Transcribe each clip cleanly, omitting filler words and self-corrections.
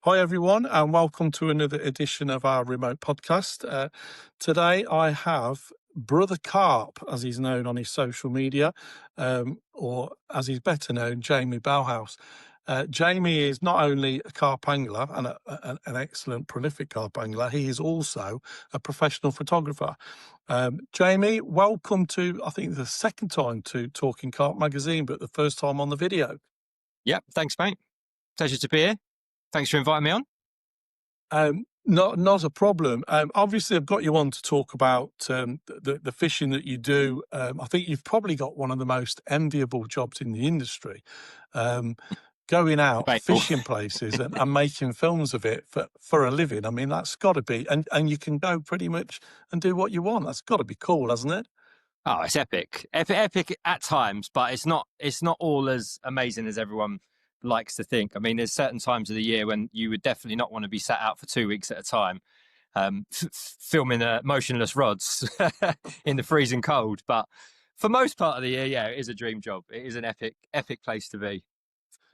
Hi, everyone, and welcome to another edition of our remote podcast. Today, I have Brother Carp, as he's known on his social media, or as he's better known, Jamie Bellhouse. Jamie is not only a carp angler and an excellent, prolific carp angler, he is also a professional photographer. Jamie, welcome to, I think, the second time to Talking Carp magazine, but the first time on the video. Yep, thanks, mate. Pleasure to be here. Thanks for inviting me on. Not a problem. Obviously, I've got you on to talk about the fishing that you do. I think you've probably got one of the most enviable jobs in the industry, going out Debatable. fishing places and making films of it for a living. I mean, that's got to be, and you can go pretty much and do what you want. That's got to be cool, hasn't it? Oh, it's epic at times, but it's not all as amazing as everyone likes to think. I mean, there's certain times of the year when you would definitely not want to be sat out for 2 weeks at a time, filming motionless rods in the freezing cold. But for most part of the year, yeah, it is a dream job. It is an epic place to be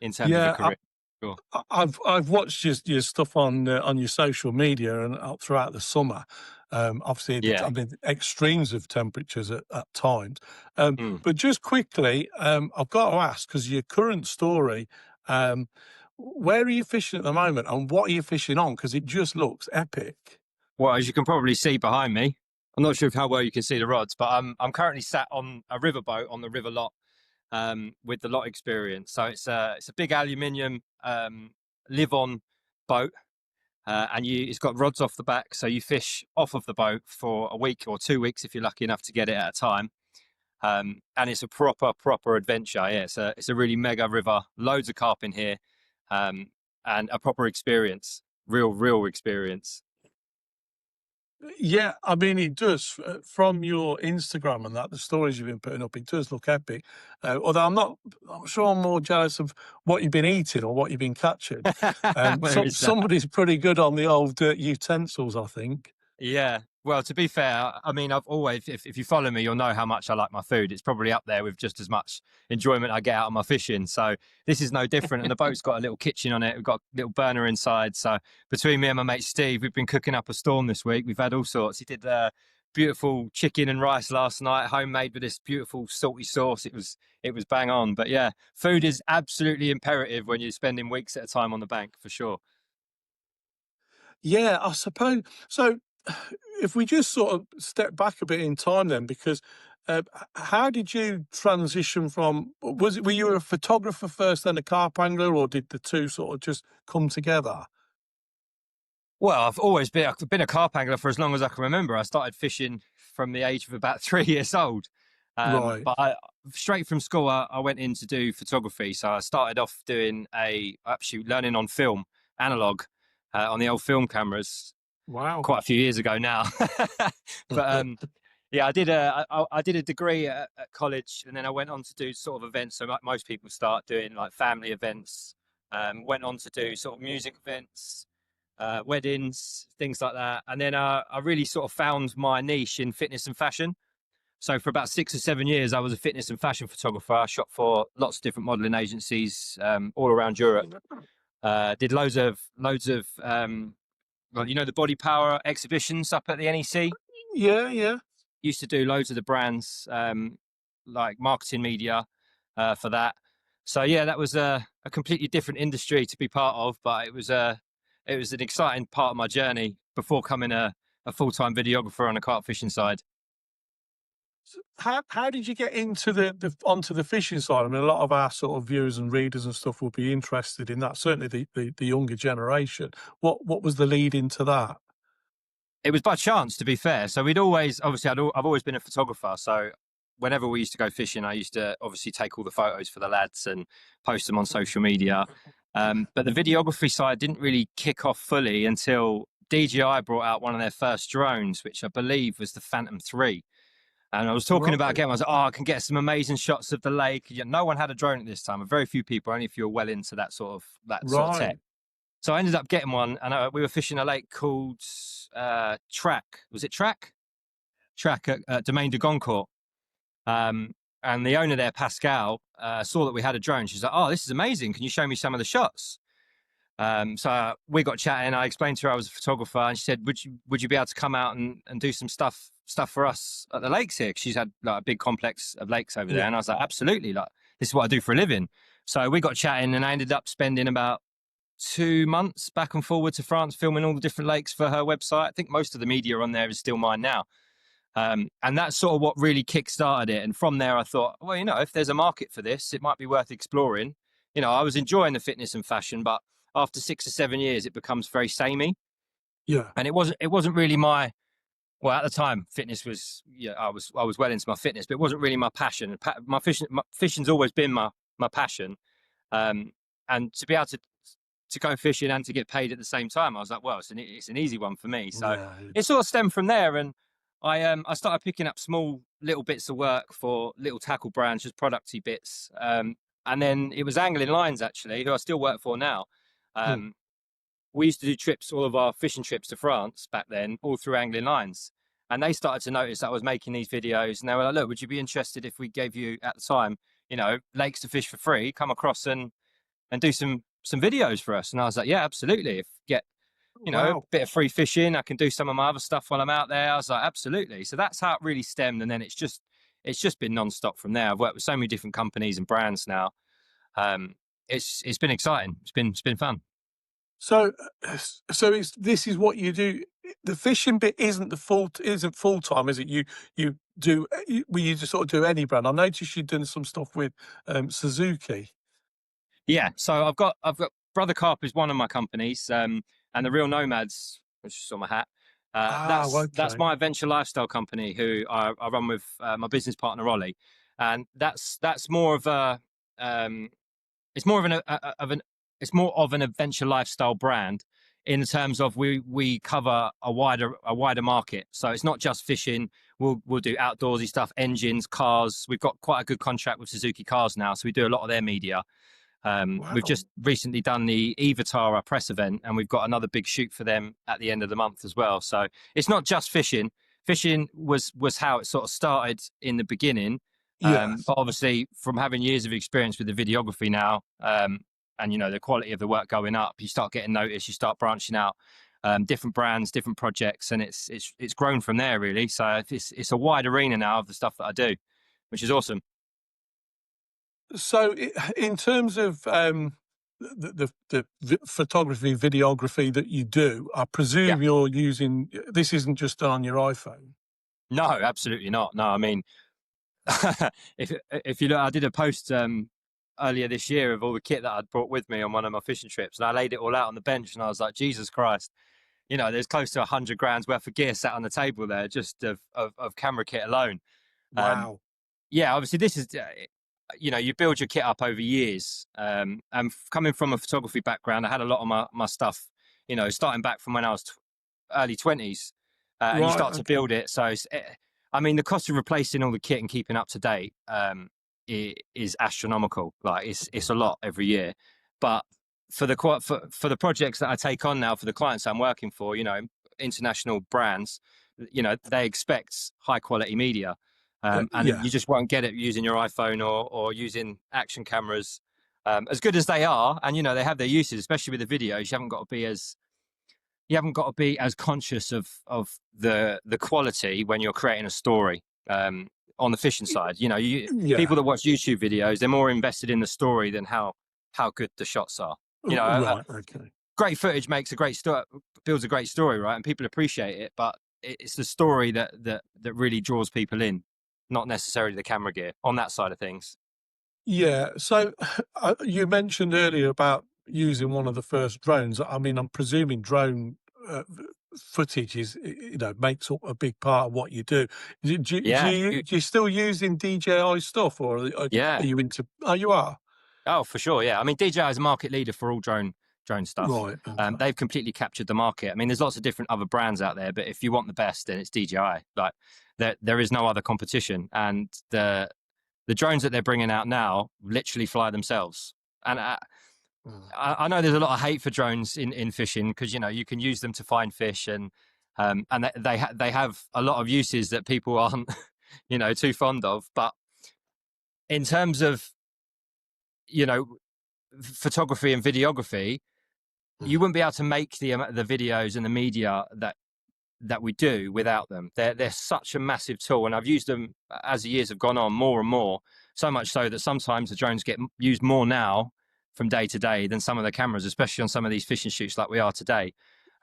in terms of a Yeah, career. Sure. I've watched your stuff on your social media and throughout the summer. Obviously, Yeah. I mean, extremes of temperatures at times. Mm. But just quickly, I've got to ask, because your current story, where are you fishing at the moment, and what are you fishing on? Because it just looks epic. Well, as you can probably see behind me, I'm not sure how well you can see the rods, but I'm currently sat on a riverboat on the River Lot, with the Lot Experience. So it's a big aluminium live-on boat, and it's got rods off the back, so you fish off of the boat for a week or 2 weeks if you're lucky enough to get it at a time. And it's a proper adventure. Yeah, it's a really mega river, loads of carp in here, and a proper experience, real experience. Yeah, I mean, it does. From your Instagram and that, the stories you've been putting up, it does look epic. Although I'm sure I'm more jealous of what you've been eating or what you've been catching. Where is that? Somebody's pretty good on the old utensils, I think. Yeah. Well, to be fair, I mean, I've always, if you follow me, you'll know how much I like my food. It's probably up there with just as much enjoyment I get out of my fishing. So this is no different. And the boat's got a little kitchen on it. We've got a little burner inside. So between me and my mate Steve, we've been cooking up a storm this week. We've had all sorts. He did beautiful chicken and rice last night, homemade with this beautiful salty sauce. It was bang on. But yeah, food is absolutely imperative when you're spending weeks at a time on the bank, for sure. Yeah, I suppose. So if we just sort of step back a bit in time then, because how did you transition from, were you a photographer first, then a carp angler, or did the two sort of just come together? Well, I've been a carp angler for as long as I can remember. I started fishing from the age of about 3 years old. Right. Straight from school, I went in to do photography. So I started off doing actually learning on film, analog, on the old film cameras Wow. quite a few years ago now. But yeah, I did a degree at college, and then I went on to do sort of events. So like most people start doing like family events. Went on to do sort of music events, weddings, things like that. And then I really sort of found my niche in fitness and fashion. So for about 6 or 7 years, I was a fitness and fashion photographer. I shot for lots of different modeling agencies all around Europe. Did loads of well, you know, the body power exhibitions up at the NEC. Yeah, yeah. Used to do loads of the brands, like marketing media, for that. So yeah, that was a completely different industry to be part of, but it was an exciting part of my journey before becoming a full-time videographer on the carp fishing side. How did you get into the onto the fishing side? I mean, a lot of our sort of viewers and readers and stuff will be interested in that. Certainly the younger generation. What was the lead into that? It was by chance, to be fair. So we'd always, obviously, I've always been a photographer. So whenever we used to go fishing, I used to obviously take all the photos for the lads and post them on social media. But the videography side didn't really kick off fully until DJI brought out one of their first drones, which I believe was the Phantom 3. And I was talking about Right, getting, I was like, oh, I can get some amazing shots of the lake. No one had a drone at this time. Very few people, only if you were well into that sort of tech. right. So I ended up getting one, and we were fishing a lake called Track. Was it Track? Track at Domaine de Goncourt. And the owner there, Pascal, saw that we had a drone. She's like, oh, this is amazing. Can you show me some of the shots? So we got chatting. I explained to her I was a photographer, and she said, "Would you be able to come out and do some stuff for us at the lakes here?" 'Cause she's had like a big complex of lakes over there, Yeah. and I was like, "Absolutely! Like this is what I do for a living." So we got chatting, and I ended up spending about 2 months back and forward to France filming all the different lakes for her website. I think most of the media on there is still mine now. And that's sort of what really kick-started it. And from there, I thought, well, if there's a market for this, it might be worth exploring. I was enjoying the fitness and fashion, but after 6 or 7 years, it becomes very samey. Yeah. And it wasn't really well, at the time, fitness was, I was well into my fitness, but it wasn't really my passion. Fishing's always been my passion. Um, and to be able to go fishing and to get paid at the same time, I was like, well, it's an easy one for me. So Yeah. it sort of stemmed from there, and I started picking up small little bits of work for little tackle brands, just producty bits. And then it was Angling Lines actually, who I still work for now. Mm. Um, we used to do trips, all of our fishing trips to France back then, all through Angling Lines. And they started to notice that I was making these videos, and they were like, "Look, would you be interested if we gave you at the time, lakes to fish for free? Come across and do some videos for us." And I was like, "Yeah, absolutely. If get a Wow. bit of free fishing, I can do some of my other stuff while I'm out there." I was like, "Absolutely." So that's how it really stemmed, and then it's just been non-stop from there. I've worked with so many different companies and brands now. Um, it's been exciting. It's been fun. So, so this is what you do. The fishing bit isn't full time, is it? You do well, you just sort of do any brand. I noticed you've done some stuff with Suzuki. Yeah. So I've got Brother Carp is one of my companies, and the Real Nomads, which is on my hat. Ah, That's okay. my adventure lifestyle company, who I run with my business partner Ollie, and that's more of a it's more of it's more of an adventure lifestyle brand, in terms of we cover a wider market. So it's not just fishing. We'll do outdoorsy stuff, engines, cars. We've got quite a good contract with Suzuki Cars now, so we do a lot of their media. We've Wow. just recently done the Evatara press event, and we've got another big shoot for them at the end of the month as well. So it's not just fishing. Fishing was how it sort of started in the beginning, Yes. but obviously from having years of experience with the videography now, and the quality of the work going up, you start getting noticed. You start branching out, different brands, different projects, and it's grown from there really. So it's a wide arena now of the stuff that I do, which is awesome. So, in terms of photography, videography that you do, I Yeah. presume you're using this isn't just done on your iPhone. No, absolutely not. No, I mean, if you look, I did a post earlier this year of all the kit that I'd brought with me on one of my fishing trips, and I laid it all out on the bench, and I was like, Jesus Christ, there's close to 100 grams worth of gear sat on the table there, just of camera kit alone. Um, Wow. yeah, obviously this is, you build your kit up over years. And coming from a photography background, I had a lot of my stuff, starting back from when I was early 20s, and you Right. start to Okay. build it. So, I mean, the cost of replacing all the kit and keeping up to date is astronomical. Like it's a lot every year. But for the projects that I take on now, for the clients I'm working for, international brands, they expect high quality media. And Yeah. you just won't get it using your iPhone or using action cameras, as good as they are. And they have their uses, especially with the videos. You haven't got to be as conscious of the quality when you're creating a story. On the fishing side, Yeah. people that watch YouTube videos, they're more invested in the story than how good the shots are. Right. Okay. Great footage makes a great story, builds a great story, right? And people appreciate it, but it's the story that really draws people in, not necessarily the camera gear on that side of things. Yeah. So, you mentioned earlier about using one of the first drones. I mean, I'm presuming drone footage is, makes up a big part of what you do. Yeah, Do you still using DJI stuff, or are yeah. you into? Oh, you are. Oh, for sure. Yeah. I mean, DJI is a market leader for all drone stuff. Right. Okay. They've completely captured the market. I mean, there's lots of different other brands out there, but if you want the best, then it's DJI. Like there is no other competition, and the drones that they're bringing out now literally fly themselves. And Mm. I know there's a lot of hate for drones in fishing, because you can use them to find fish, and they have a lot of uses that people aren't too fond of. But in terms of you know photography and videography, you wouldn't be able to make the videos and the media that we do without them. They're such a massive tool, and I've used them as the years have gone on more and more. So much so that sometimes the drones get used more now from day to day than some of the cameras, especially on some of these fishing shoots like we are today.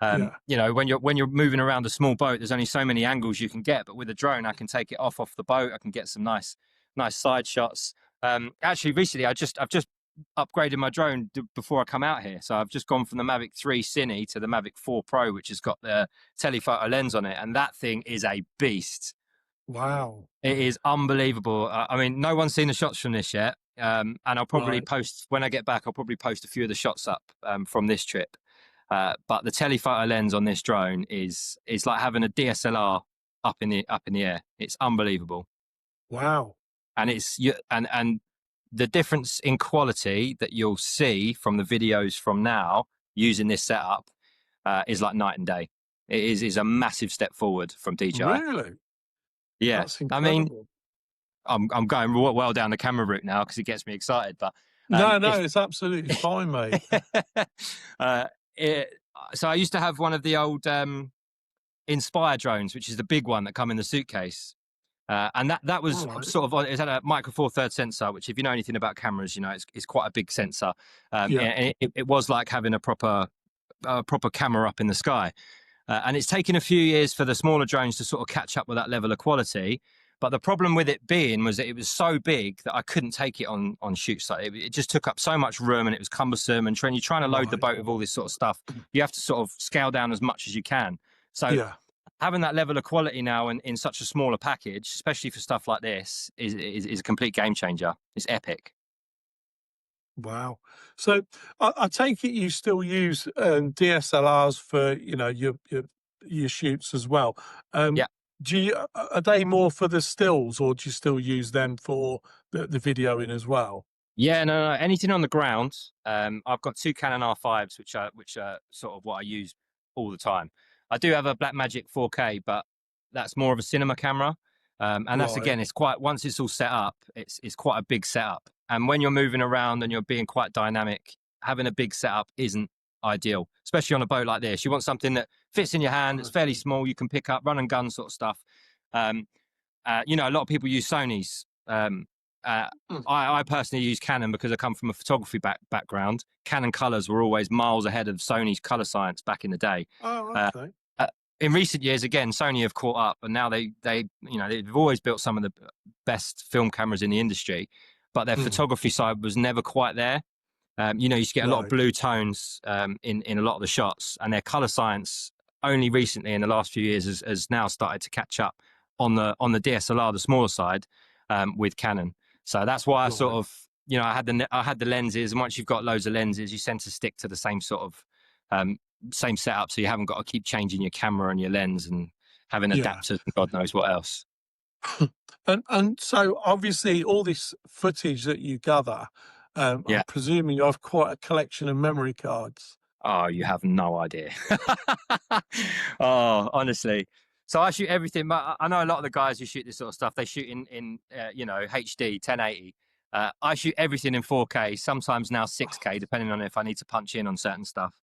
Yeah. You know, when you're moving around a small boat, there's only so many angles you can get. But with a drone, I can take it off the boat. I can get some nice side shots. Actually, recently I've just upgraded my drone before I come out here. So I've just gone from the Mavic 3 Cine to the Mavic 4 Pro, which has got the telephoto lens on it, and that thing is a beast. Wow. It is unbelievable. I mean, no one's seen the shots from this yet, and I'll probably Right. post when I get back. I'll probably post a few of the shots up from this trip. But the telephoto lens on this drone is like having a DSLR up in the air. It's unbelievable, Wow. and and the difference in quality that you'll see from the videos from now using this setup is like night and day. It is a massive step forward from DJI. Really? Yeah, That's I mean, incredible. I'm going well down the camera route now because it gets me excited. But No, no, if it's absolutely fine, mate. uh, it, so I used to have one of the old Inspire drones, which is the big one that come in the suitcase. And that was All right. sort of, it had a micro four third sensor, which if you know anything about cameras, you know, it's quite a big sensor. Yeah. And it was like having a proper camera up in the sky. And it's taken a few years for the smaller drones to sort of catch up with that level of quality. But the problem with it being was that it was so big that I couldn't take it on shoots. Like it just took up so much room, and it was cumbersome. And you're trying to load the Right. boat with all this sort of stuff, you have to sort of scale down as much as you can. So Yeah. having that level of quality now in such a smaller package, especially for stuff like this, is a complete game changer. It's epic. Wow. So I take it you still use DSLRs for, you know, your shoots as well. Yeah. Do you are they more for the stills, or do you still use them for the videoing as well? Yeah, no, anything on the ground. I've got two Canon R5s, which are sort of what I use all the time. I do have a Blackmagic 4K, but that's more of a cinema camera. And that's Right. again, it's quite once it's all set up, it's quite a big setup. And when you're moving around and you're being quite dynamic, having a big setup isn't ideal, especially on a boat like this. You want something that fits in your hand. It's fairly small. You can pick up, run and gun sort of stuff. Um, you know, a lot of people use Sonys. Mm. I personally use Canon because I come from a photography background. Canon colors were always miles ahead of Sony's color science back in the day. Oh, Uh, okay. in recent years, again, Sony have caught up, and now they you know they've always built some of the best film cameras in the industry, but their Mm. photography side was never quite there. You know, you used to get a lot of Right. blue tones in a lot of the shots, and their color science only recently in the last few years has now started to catch up on the DSLR, the smaller side, with Canon. So that's why I sort Right. of, you know, I had the lenses, and once you've got loads of lenses, you tend to stick to the same sort of same setup, so you haven't got to keep changing your camera and your lens and having Yeah. adapters and God knows what else. And so obviously all this footage that you gather, Yeah. I'm presuming you have quite a collection of memory cards. Oh, you have no idea. Oh, honestly. So I shoot everything. But I know a lot of the guys who shoot this sort of stuff. They shoot in you know, HD 1080. I shoot everything in 4K. Sometimes now 6K, depending on if I need to punch in on certain stuff.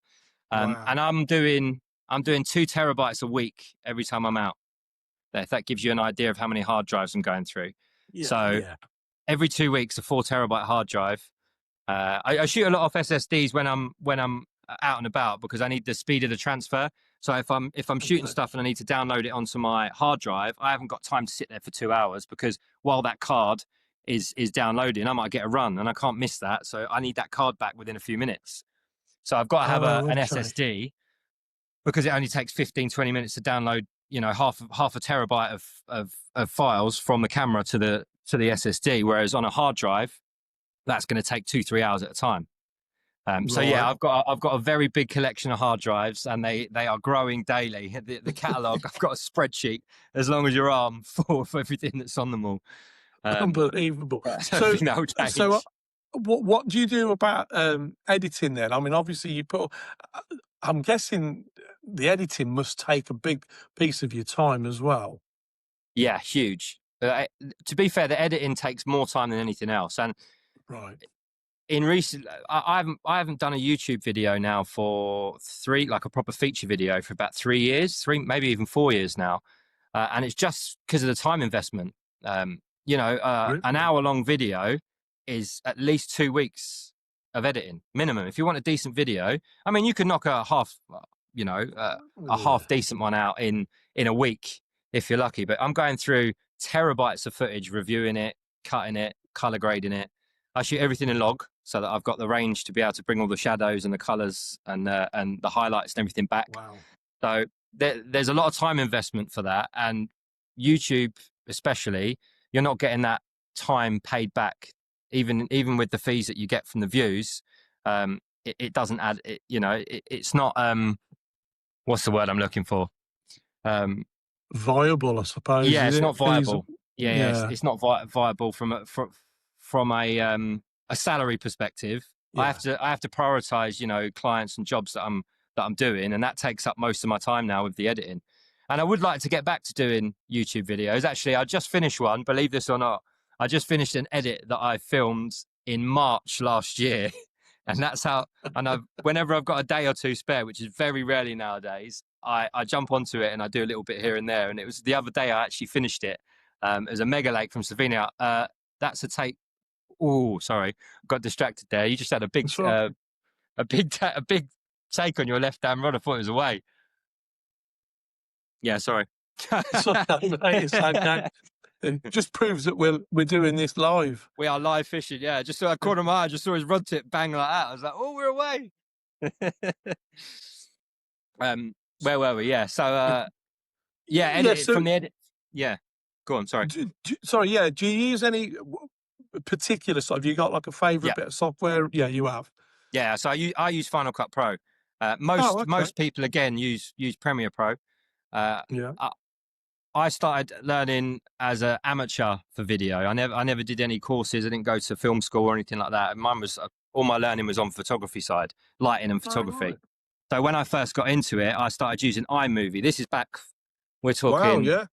And Wow. I'm doing 2 terabytes a week every time I'm out. If that gives you an idea of how many hard drives I'm going through. Yeah, So yeah. every 2 weeks, a 4 terabyte hard drive. I shoot a lot of SSDs when I'm out and about because I need the speed of the transfer. So if I'm shooting Okay. stuff and I need to download it onto my hard drive, I haven't got time to sit there for 2 hours because while that card is downloading, I might get a run and I can't miss that. So I need that card back within a few minutes. So I've got to have Oh, an okay. SSD because it only takes 15, 20 minutes to download, you know, half a terabyte of files from the camera to the SSD. Whereas on a hard drive, that's going to take 2-3 hours at a time. So Right. yeah, I've got a very big collection of hard drives, and they are growing daily. The catalog, I've got a spreadsheet as long as your arm for everything that's on them all. Unbelievable. I don't So, think that will so change. what do you do about editing then? I mean, obviously you put. uh, I'm guessing the editing must take a big piece of your time as well. Yeah, huge. To be fair, the editing takes more time than anything else, and Right. in recent, I haven't done a YouTube video now for like a proper feature video for about 3 years, maybe even 4 years now, and it's just because of the time investment. An Really? hour-long video is at least 2 weeks of editing minimum. If you want a decent video, I mean, you can knock a half decent one out in a week if you're lucky. But I'm going through terabytes of footage, reviewing it, cutting it, color grading it. I shoot everything in log so that I've got the range to be able to bring all the shadows and the colors and the highlights and everything back. Wow. So there's a lot of time investment for that, and YouTube especially, you're not getting that time paid back, even with the fees that you get from the views. It doesn't add. It's not. What's the word I'm looking for? Viable, I suppose. Yeah, Is it's it not viable. Yeah. It's not viable from a salary perspective. Yeah. I have to prioritize, clients and jobs that I'm doing, and that takes up most of my time now with the editing. And I would like to get back to doing YouTube videos. Actually, I just finished one, believe this or not. I just finished an edit that I filmed in March last year. And that's how, whenever I've got a day or two spare, which is very rarely nowadays, I jump onto it and I do a little bit here and there. And it was the other day I actually finished it. It was a mega lake from Slovenia. That's a take. Oh, sorry, got distracted there. You just had a big, Right. a big take on your left hand rod. I thought it was away. Yeah, sorry. It's okay, mate. It's okay. It just proves that we're doing this live. We are live fishing. Yeah, just saw a corner of my eye. I just saw his rod tip bang like that. I was like, oh, we're away. Where were we? Yeah. So, from the edit. Yeah. Go on. Sorry. Sorry. Yeah. Do you use any particular stuff? Have you got like a favorite bit of software? Yeah, you have. Yeah. So I use Final Cut Pro. Most people again use Premiere Pro. Yeah. I started learning as an amateur for video. I never did any courses. I didn't go to film school or anything like that. Mine was all my learning was on photography side, lighting and photography. Right. So when I first got into it, I started using iMovie. This is back. We're talking. Wow, yeah.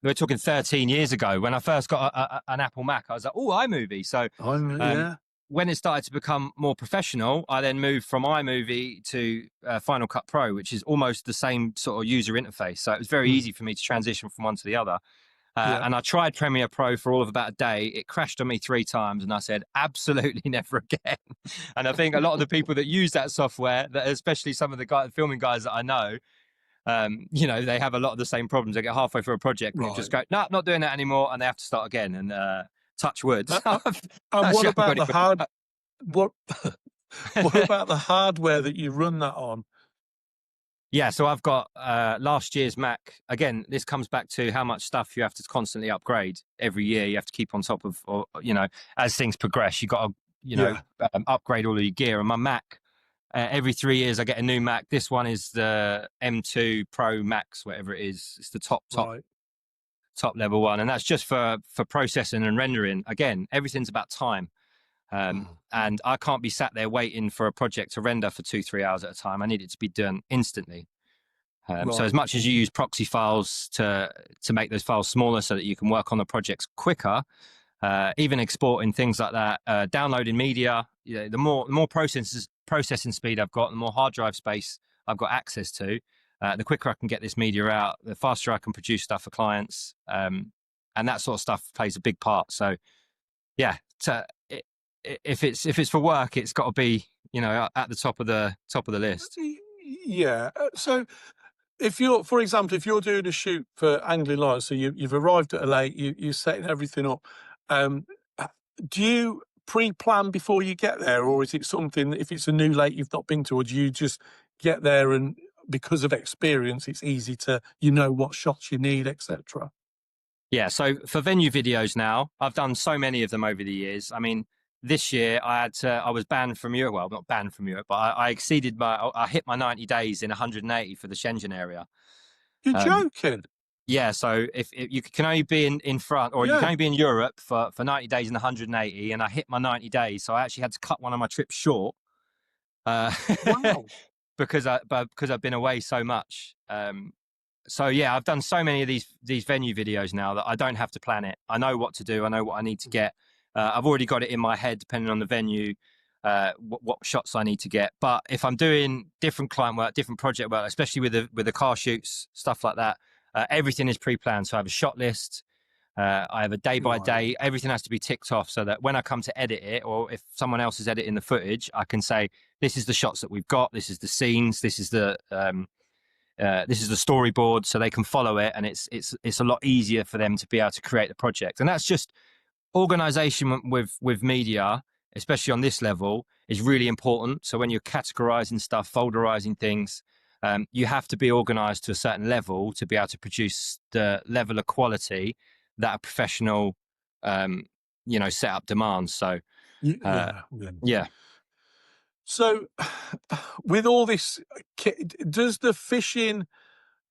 We're talking 13 years ago. When I first got an Apple Mac, I was like, oh, iMovie. So yeah. When it started to become more professional, I then moved from iMovie to Final Cut Pro, which is almost the same sort of user interface. So it was very easy for me to transition from one to the other. And I tried Premiere Pro for all of about a day. It crashed on me 3 times, and I said, absolutely never again. And I think a lot of the people that use that software, that especially some of the filming guys that I know, they have a lot of the same problems. They get halfway through a project and just go, no, not doing that anymore, and they have to start again. And touch wood. And what about the hard? What about the hardware that you run that on? Yeah, so I've got last year's Mac. Again, this comes back to how much stuff you have to constantly upgrade every year. You have to keep on top of, or as things progress, you got to, upgrade all of your gear. And my Mac, every 3 years, I get a new Mac. This one is the M2 Pro Max, whatever it is. It's the top level one, and that's just for processing and rendering. Again, everything's about time. And I can't be sat there waiting for a project to render for 2-3 hours at a time. I need it to be done instantly. So as much as you use proxy files to make those files smaller so that you can work on the projects quicker, even exporting things like that, downloading media, the more processing speed I've got, the more hard drive space I've got access to, the quicker I can get this media out, the faster I can produce stuff for clients. And that sort of stuff plays a big part. So yeah, if it's for work, it's got to be at the top of the list. Yeah. So if you're, for example, if you're doing a shoot for angling lines, so you've arrived at a lake, you're setting everything up. Do you pre-plan before you get there, or is it something, if it's a new lake you've not been to, or do you just get there and because of experience, it's easy to what shots you need, etc.? Yeah. So for venue videos now, I've done so many of them over the years. I mean, this year I was banned from Europe. Well, not banned from Europe, but I hit my 90 days in 180 for the Shenzhen area. You're joking? Yeah. So if you can only be in France, or you can only be in Europe for 90 days in 180, and I hit my 90 days. So I actually had to cut one of my trips short. Wow. because I've been away so much. So yeah, I've done so many of these venue videos now that I don't have to plan it. I know what to do. I know what I need to get. I've already got it in my head, depending on the venue. what shots I need to get. But if I'm doing different client work, different project work, especially with the car shoots, stuff like that, everything is pre-planned. So I have a shot list. I have a day by Right. day. Everything has to be ticked off so that when I come to edit it, or if someone else is editing the footage, I can say, this is the shots that we've got. This is the scenes. This is the storyboard, so they can follow it, and it's a lot easier for them to be able to create the project. And that's just organization with media, especially on this level, is really important. So when you're categorizing stuff, folderizing things, you have to be organized to a certain level to be able to produce the level of quality that a professional setup demands. So Yeah. yeah. So, with all this, does the fishing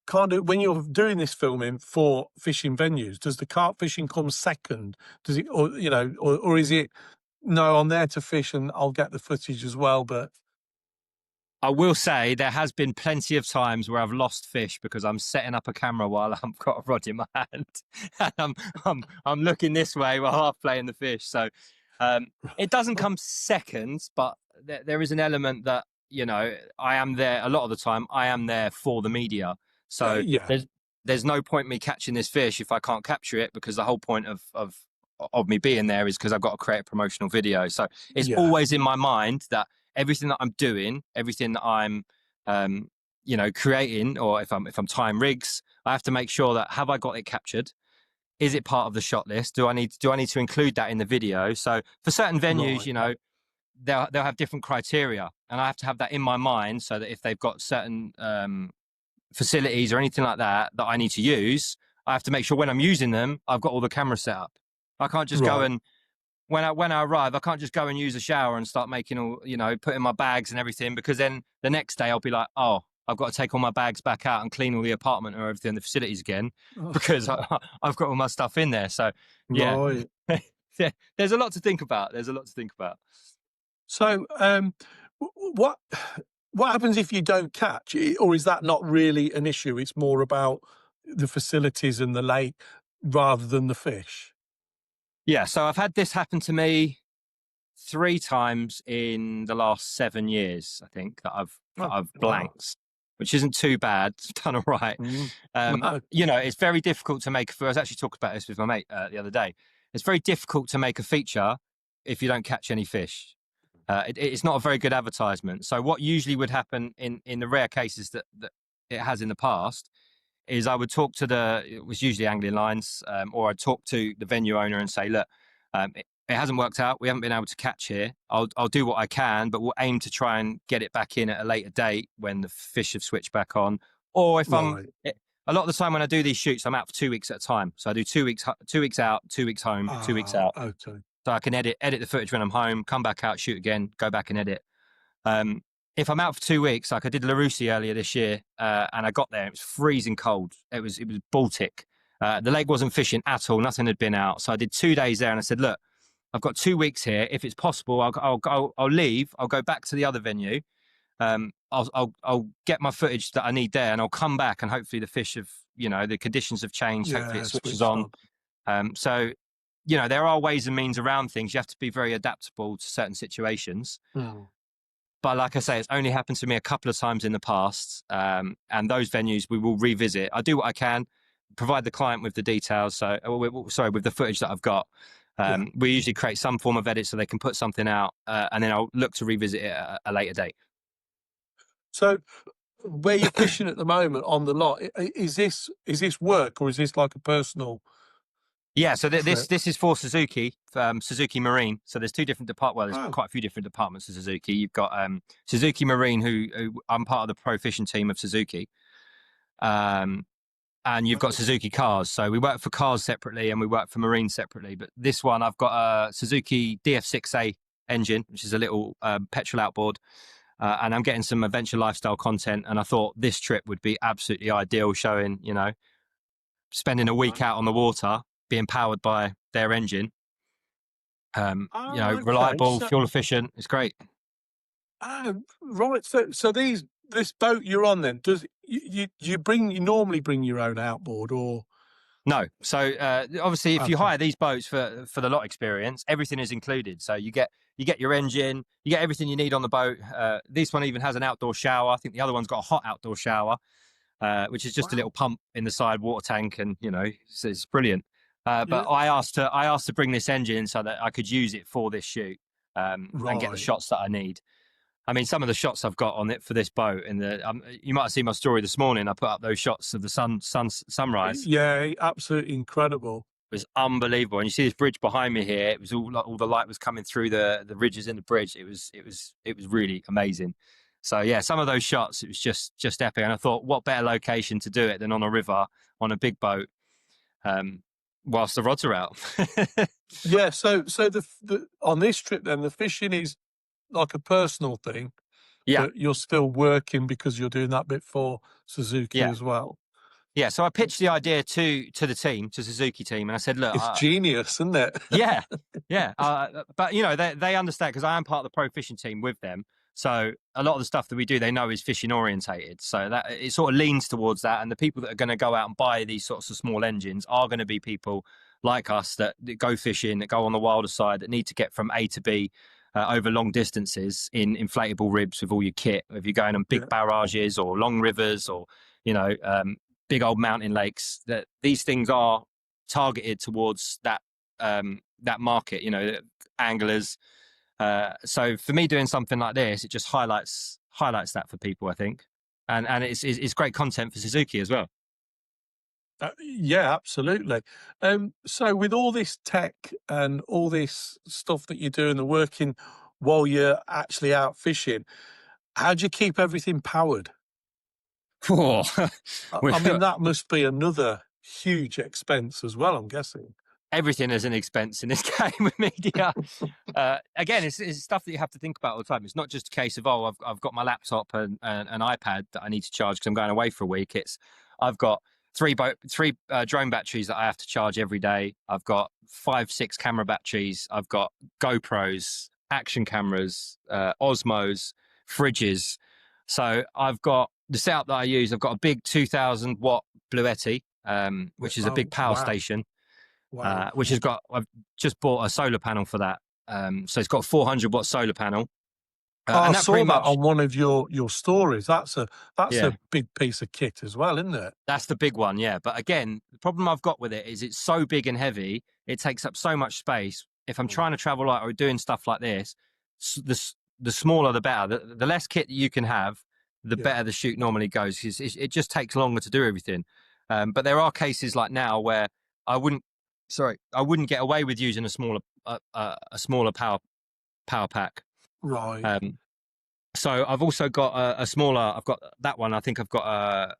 kind of, when you're doing this filming for fishing venues, does the carp fishing come second? Does it, or or is it, no, I'm there to fish and I'll get the footage as well? But I will say there has been plenty of times where I've lost fish because I'm setting up a camera while I've got a rod in my hand, and I'm looking this way while half playing the fish. So it doesn't come second, but there is an element that I am there a lot of the time. I am there for the media, so yeah, there's no point me catching this fish if I can't capture it, because the whole point of me being there is because I've got to create a promotional video. So it's yeah, always in my mind that everything that I'm doing, everything that I'm, creating, or if I'm tying rigs, I have to make sure that, have I got it captured? Is it part of the shot list? Do I need to include that in the video? So for certain venues, right, they'll have different criteria, and I have to have that in my mind so that if they've got certain facilities or anything like that I need to use, I have to make sure when I'm using them, I've got all the cameras set up. I can't just go right. and when I arrive, I can't just go and use a shower and start making all, putting my bags and everything, because then the next day I'll be like, oh, I've got to take all my bags back out and clean all the apartment or everything, the facilities again, because I've got all my stuff in there. So yeah, Right. yeah, there's a lot to think about. There's a lot to think about. So, what what happens if you don't catch it, or is that not really an issue? It's more about the facilities and the lake rather than the fish. Yeah, so I've had this happen to me 3 times in the last 7 years, I think, that Oh, I've wow. blanked, which isn't too bad. I've done all right. Mm. No. It's very difficult to make. I was actually talking about this with my mate the other day. It's very difficult to make a feature if you don't catch any fish. It's not a very good advertisement. So what usually would happen in the rare cases that it has in the past is I would talk to it was usually angling lines, or I'd talk to the venue owner and say, look, it hasn't worked out. We haven't been able to catch here. I'll do what I can, but we'll aim to try and get it back in at a later date when the fish have switched back on. Or if Right. a lot of the time when I do these shoots, I'm out for 2 weeks at a time. So I do 2 weeks, 2 weeks out, 2 weeks home, 2 weeks Ah, out. okay. So I can edit the footage when I'm home, come back out, shoot again, go back and edit. If I'm out for 2 weeks, like I did Larousse earlier this year, and I got there, it was freezing cold. It was Baltic. The lake wasn't fishing at all. Nothing had been out. So I did 2 days there, and I said, look, I've got 2 weeks here. If it's possible, I'll leave. I'll go back to the other venue. I'll get my footage that I need there, and I'll come back, and hopefully the fish have, the conditions have changed. Hopefully Yeah, it switches switched on. on. So, there are ways and means around things. You have to be very adaptable to certain situations. Mm. But like I say, it's only happened to me a couple of times in the past. And those venues we will revisit. I do what I can, provide the client with the details. So, with the footage that I've got. Yeah. We usually create some form of edit so they can put something out, and then I'll look to revisit it at a later date. So, where you're fishing at the moment on the lot, is this work, or is this like a personal Yeah, so trip? this is for Suzuki, Suzuki Marine. So there's two different there's Oh, quite a few different departments of Suzuki. You've got Suzuki Marine, who I'm part of the pro fishing team of Suzuki, and you've got okay. Suzuki Cars. So we work for cars separately and we work for Marine separately. But this one, I've got a Suzuki DF6A engine, which is a little petrol outboard, and I'm getting some adventure lifestyle content. And I thought this trip would be absolutely ideal, showing spending a week out on the water, being powered by their engine. Oh, okay. Reliable, So, fuel efficient. It's great. right. So this boat you're on then, does you normally bring your own outboard, or No, so obviously, if you okay? hire these boats for the lot experience, everything is included. So you get You get your engine, you get everything you need on the boat. This one even has an outdoor shower. I think the other one's got a hot outdoor shower, which is just a little Wow. pump in the side water tank, and it's brilliant. But Yeah. I asked to bring this engine so that I could use it for this shoot, and get the Right. shots that I need. I mean, some of the shots I've got on it for this boat, you might have seen my story this morning. I put up those shots of the sunrise. Yeah. Absolutely incredible. It was unbelievable, and you see this bridge behind me here. It was all the light was coming through the ridges in the bridge. It was really amazing. So yeah, some of those shots, it was just epic. And I thought, what better location to do it than on a river on a big boat, um, whilst the rods are out. Yeah. So the on this trip, then the fishing is like a personal thing, Yeah, but you're still working because you're doing that bit for Suzuki yeah. as well. Yeah, so I pitched the idea to the team, to Suzuki team, and I said, "Look, It's genius, isn't it? yeah, yeah, but they understand because I am part of the pro fishing team with them. So a lot of the stuff that we do, they know is fishing orientated. So that it sort of leans towards that, and the people that are going to go out and buy these sorts of small engines are going to be people like us that go fishing, that go on the wilder side, that need to get from A to B. Over long distances in inflatable ribs with all your kit. If you're going on big Yeah. barrages or long rivers or you know big old mountain lakes, that these things are targeted towards that market, anglers. So for me doing something like this, it just highlights that for people, I think, and it's great content for Suzuki as well. Yeah, absolutely. So with all this tech and all this stuff that you're doing, the working while you're actually out fishing, how do you keep everything powered? Cool. I mean, that must be another huge expense as well, I'm guessing. Everything is an expense in this game with media. Again, it's stuff that you have to think about all the time. It's not just a case of I've got my laptop and an iPad that I need to charge because I'm going away for a week. I've got three drone batteries that I have to charge every day. I've got 5-6 camera batteries. I've got GoPros, action cameras, Osmos, fridges. So I've got the setup that I use. I've got a big 2,000 watt Bluetti, which is a Oh, big power wow. station. Wow. I've just bought a solar panel for that. So it's got a 400-watt solar panel. I And that saw pretty that much, on one of your stories. That's yeah, a big piece of kit as well, isn't it? that's the big one. Yeah. But again, the problem I've got with it is it's so big and heavy. It takes up so much space. If I'm trying to travel light or doing stuff like this, the smaller, the better. The less kit that you can have, the Yeah. better the shoot normally goes because it just takes longer to do everything. But there are cases like now where I wouldn't, I wouldn't get away with using a smaller power pack. Right. So I've also got a smaller. I've got that one. I think I've got a.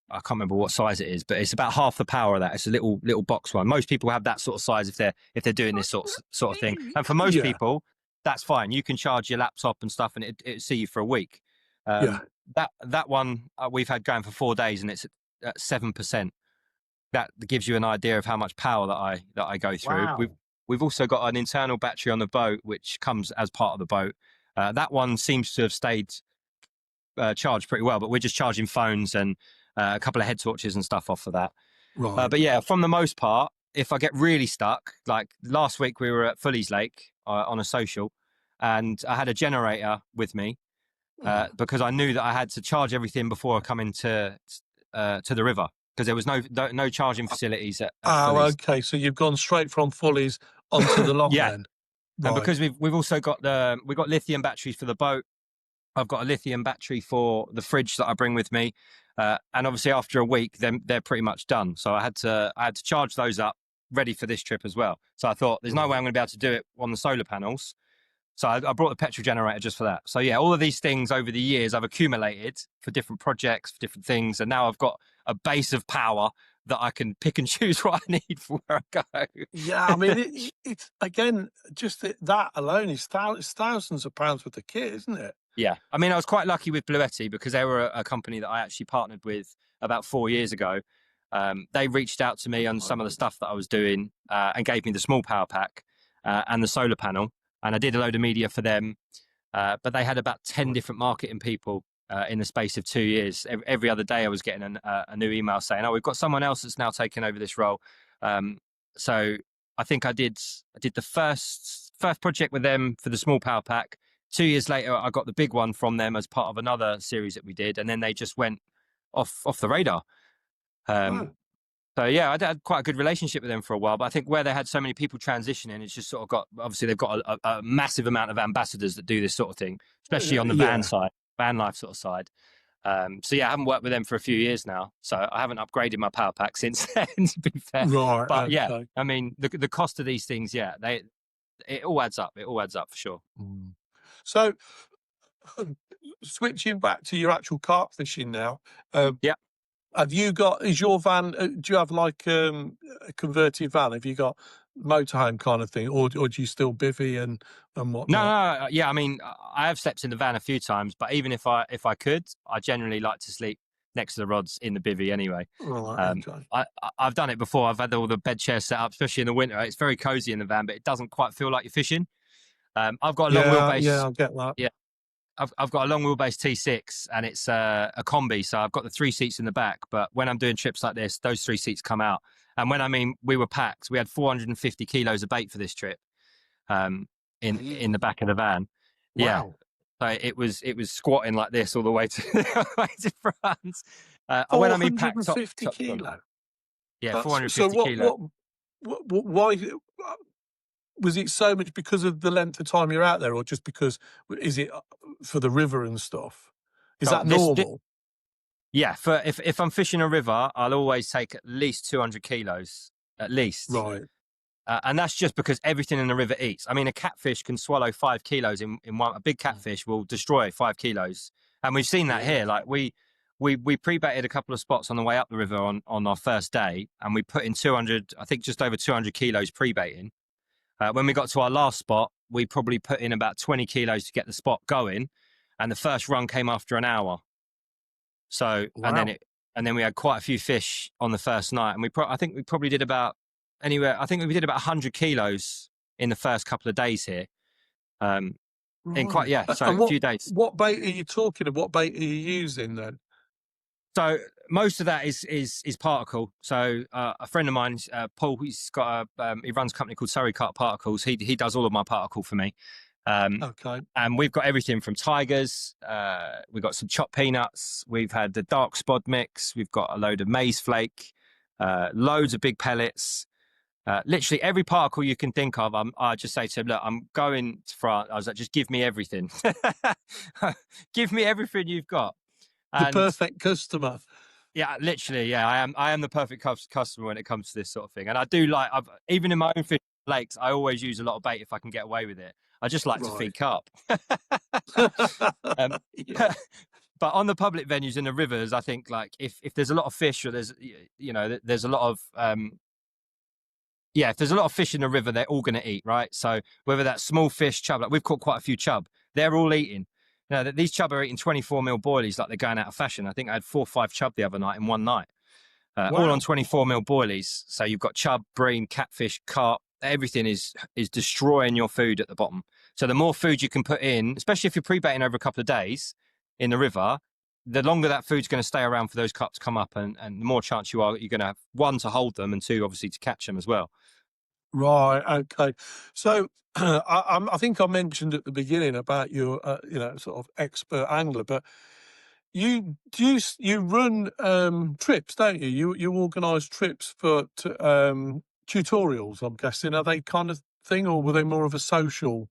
I can't remember what size it is, but it's about half the power of that. It's a little box one. Most people have that sort of size if they're doing this sort of thing. And for most Yeah. people, that's fine. You can charge your laptop and stuff, and it see you for a week. Yeah. That one we've had going for 4 days, and it's at 7%. That gives you an idea of how much power that I go through. Wow. We've also got an internal battery on the boat, which comes as part of the boat. That one seems to have stayed charged pretty well, but we're just charging phones and a couple of head torches and stuff off of that. Right. But yeah, from the most part, if I get really stuck, like last week we were at Fulleys Lake on a social, and I had a generator with me because I knew that I had to charge everything before I come into to the river because there was no charging facilities at Oh, Fulleys. okay. So you've gone straight from Fulleys onto the lock Yeah, then. and Right. because we've also got we've got lithium batteries for the boat. I've got a lithium battery for the fridge that I bring with me, and obviously after a week, they're pretty much done. So I had to charge those up, ready for this trip as well. So I thought, there's no way I'm going to be able to do it on the solar panels. So I brought the petrol generator just for that. So yeah, all of these things over the years I've accumulated for different projects, for different things, and now I've got a base of power that I can pick and choose what I need for where I go. Yeah, I mean, it's again, just that alone is thousands of pounds worth of kit, isn't it? Yeah, I mean, I was quite lucky with Bluetti because they were a company that I actually partnered with about 4 years ago. They reached out to me on some of the stuff that I was doing and gave me the small power pack and the solar panel, and I did a load of media for them. But they had about 10 different marketing people in the space of 2 years. Every other day, I was getting a new email saying, "Oh, we've got someone else that's now taken over this role." So I think I did the first first project with them for the small power pack. 2 years later, I got the big one from them as part of another series that we did, and then they just went off the radar. Oh, So yeah, I had quite a good relationship with them for a while, but I think where they had so many people transitioning, it's just sort of got, obviously they've got a massive amount of ambassadors that do this sort of thing, especially on the van yeah. side, van life sort of side. So yeah, I haven't worked with them for a few years now, so I haven't upgraded my power pack since then, to be fair. Right. But yeah, Okay. I mean, the cost of these things, yeah, it all adds up. It all adds up for sure. Mm. So, switching back to your actual carp fishing now, Yeah. have you got? Is your van? Do you have like a converted van? Have you got motorhome kind of thing, or do you still bivvy and No, whatnot? no, yeah. I mean, I have slept in the van a few times, but even if I could, I generally like to sleep next to the rods in the bivvy anyway. Right. Um, Okay. I've done it before. I've had all the bed chairs set up, especially in the winter. It's very cozy in the van, but it doesn't quite feel like you're fishing. I've got a long Yeah. wheelbase. Yeah. I get that. Yeah, I've got a long wheelbase T6, and it's a combi, so I've got the 3 seats in the back. But when I'm doing trips like this, those 3 seats come out. And when I mean we were packed, we had 450 kilos of bait for this trip, um, in the back of the van. Yeah, Wow. so it was squatting like this all the way to all the way to France. When Four I mean hundred packed and fifty top to bottom. kilo. Yeah, That's so. 450 kilo. Why was it so much because of the length of time you're out there, or just because is it for the river and stuff? Is So that normal? yeah, for if I'm fishing a river, I'll always take at least 200 kilos, at least. Right. And that's just because everything in the river eats. I mean, a catfish can swallow 5 kilos in one. A big catfish will destroy 5 kilos, and we've seen that Yeah. here. Like we pre-baited a couple of spots on the way up the river on our first day, and we put in 200, I think just over 200 kilos pre-baiting. When we got to our last spot, we probably put in about 20 kilos to get the spot going, and the first run came after an hour. So Wow. and then we had quite a few fish on the first night, and I think we probably did about anywhere. I think we did about 100 kilos in the first couple of days here. In quite, Right. yeah, so And a few days. what bait are you talking of? What bait are you using then? So most of that is particle. So a friend of mine, Paul, he runs a company called Surrey Carp Particles. He does all of my particle for me. Okay. And we've got everything from tigers. We've got some chopped peanuts. We've had the dark spod mix. We've got a load of maize flake, loads of big pellets. Literally every particle you can think of. I just say to him, look, I'm going to France. I was like, just give me everything. Give me everything you've got. The And perfect customer. yeah, literally, yeah, I am the perfect customer when it comes to this sort of thing. And I do even in my own fish lakes, I always use a lot of bait if I can get away with it. I just like to Right. feed carp. um, Yeah. but on the public venues in the rivers, I think like if there's a lot of fish, or there's a lot of if there's a lot of fish in the river, they're all going to eat, right? So whether that's small fish, chub, like we've caught quite a few chub, they're all eating. Now these chub are eating 24 mil boilies like they're going out of fashion. I think I had 4 or 5 chub the other night in one night, all on Wow. 24 mil boilies. So you've got chub, bream, catfish, carp. Everything is destroying your food at the bottom. So the more food you can put in, especially if you're pre-baiting over a couple of days in the river, the longer that food's going to stay around for those carp to come up, and the more chance you're going to have, 1, to hold them, and 2, obviously, to catch them as well. Right. Okay. So I think I mentioned at the beginning about your, sort of expert angler, but you run trips, don't you? You organise trips for tutorials. I'm guessing, are they kind of thing, or were they more of a social?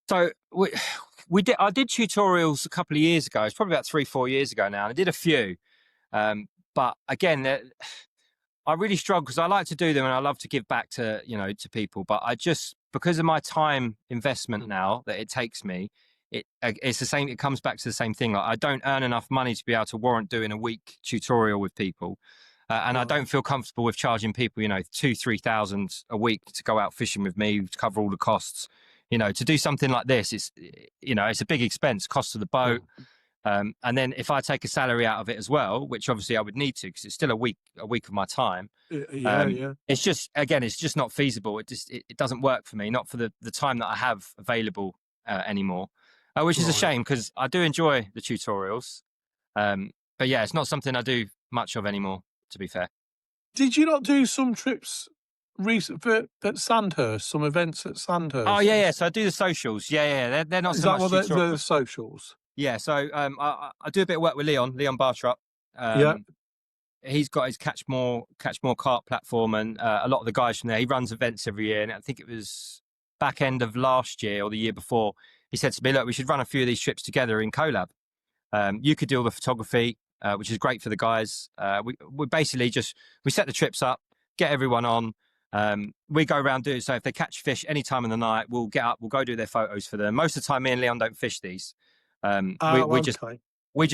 So I did tutorials a couple of years ago. It's probably about 3-4 years ago now, and I did a few. But again, I really struggle because I like to do them and I love to give back to people. But I just, because of my time investment now that it takes me, it's the same. It comes back to the same thing. Like I don't earn enough money to be able to warrant doing a week tutorial with people, and I Right. don't feel comfortable with charging people 2,000-3,000 a week to go out fishing with me to cover all the costs. To do something like this, it's a big expense, cost of the boat. And then if I take a salary out of it as well, which obviously I would need to, because it's still a week of my time. Yeah. Yeah. It's just not feasible. It doesn't work for me, not for the time that I have available anymore, which is a Right. shame because I do enjoy the tutorials. But yeah, it's not something I do much of anymore, to be fair. Did you not do some trips recent for at Sandhurst, some events at Oh Sandhurst yeah, and yeah. stuff. So I do the socials. Yeah, yeah. They're not Is so that much what the tutorials. socials? Yeah. So I do a bit of work with Leon Bartrup. Yeah. He's got his Catch More Carp platform, and a lot of the guys from there. He runs events every year, and I think it was back end of last year or the year before. He said to me, "Look, we should run a few of these trips together in collab. You could do all the photography, which is great for the guys. We basically just we set the trips up, get everyone on. We go around do it. So if they catch fish any time in the night, we'll get up, we'll go do their photos for them. Most of the time, me and Leon don't fish these. Oh, We just okay. we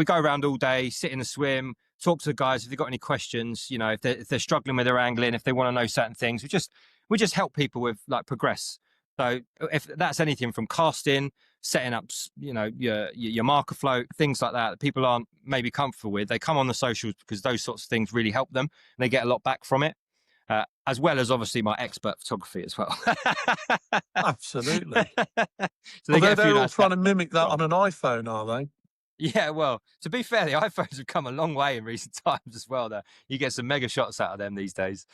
go around all day, sit in the swim, talk to the guys if they've got any questions. You know, if they're struggling with their angling, if they want to know certain things, we just help people with like progress. So if that's anything from casting, setting up, you know, your marker float, things like that people aren't maybe comfortable with, they come on the socials because those sorts of things really help them and they get a lot back from it. As well as obviously my expert photography as well. Absolutely. So they get Although a few they're all nice trying catches to mimic that from. on an iPhone, are they? Yeah, well, to be fair, the iPhones have come a long way in recent times as well. Though you get some mega shots out of them these days.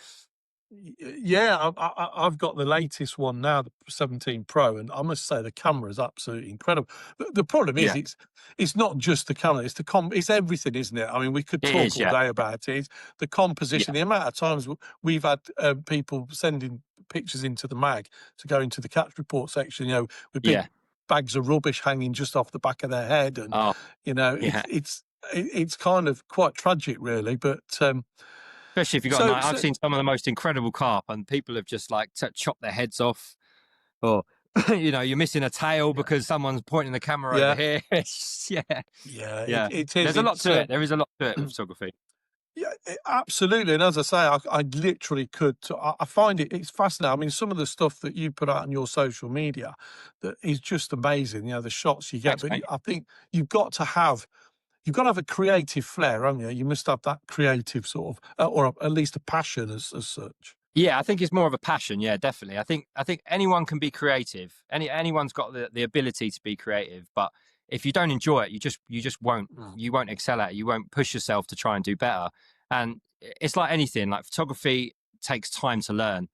Yeah, I've got the latest one now, the 17 Pro, and I must say the camera is absolutely incredible. The problem is, Yeah, it's not just the camera; it's it's everything, isn't it? I mean, we could it talk is. all Yeah, day about it. The composition, yeah, the amount of times we've had people sending pictures into the mag to go into the catch report section, you know, with big yeah. bags of rubbish hanging just off the back of their head, and Oh, you know, yeah. it's kind of quite tragic, really. But Especially if you've got a so night. I've so seen some of the most incredible carp, and people have just like chopped their heads off, or you know, you're missing a tail yeah, because someone's pointing the camera over yeah. here. Yeah, Yeah, yeah. it is. There's a lot It's to it. There is a lot to it with photography. yeah, absolutely. And as I say, I literally could. I find it's fascinating. I mean, some of the stuff that you put out on your social media that is just amazing. You know, the shots you get. Thanks, But mate. I think you've got to have a creative flair, haven't you? You must have that creative sort of, or at least a passion as such. Yeah, I think it's more of a passion. Yeah, definitely. I think anyone can be creative. Anyone's got the ability to be creative, but if you don't enjoy it, you just Mm. won't excel at it. You won't push yourself to try and do better. And it's like anything. Like photography takes time to learn,